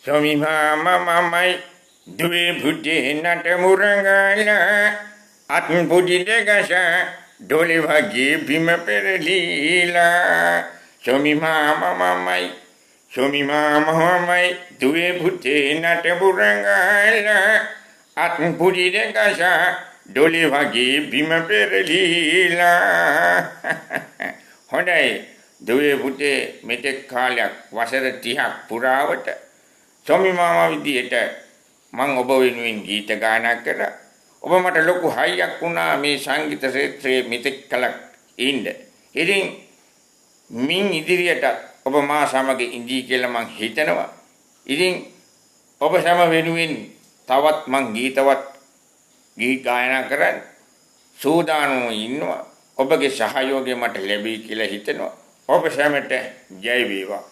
Swami mama mai due buddhi nat murangala atm buddhi degasa dole bhagi bhima perlila. Swami mama mai due buddhi nat murangala atm buddhi degasa dole bhagi bhima perlila. හොඳයි දුවේ පුතේ මෙතෙක් කාලයක් වසර 30ක් පුරාවට ස්වාමි මාමා විදියට මම ඔබ වෙනුවෙන් ගීත ගායනා කළා. ඔබ මට ලොකු හයියක් වුණා මේ සංගීත ක්ෂේත්‍රයේ මෙතෙක් කලක් ඉන්න. ඉතින් මින් ඉදිරියට ඔබ මා සමග ඉඳී කියලා මං හිතනවා. ඉතින් ඔබ සම වෙනුවෙන් තවත් මං ගීත ගායනා කරන්න සූදානම්ව ඉන්නවා. ඔබගේ සහයෝගය මට ලැබී කියලා හිතනවා. ඔබ සැමට ජය වේවා.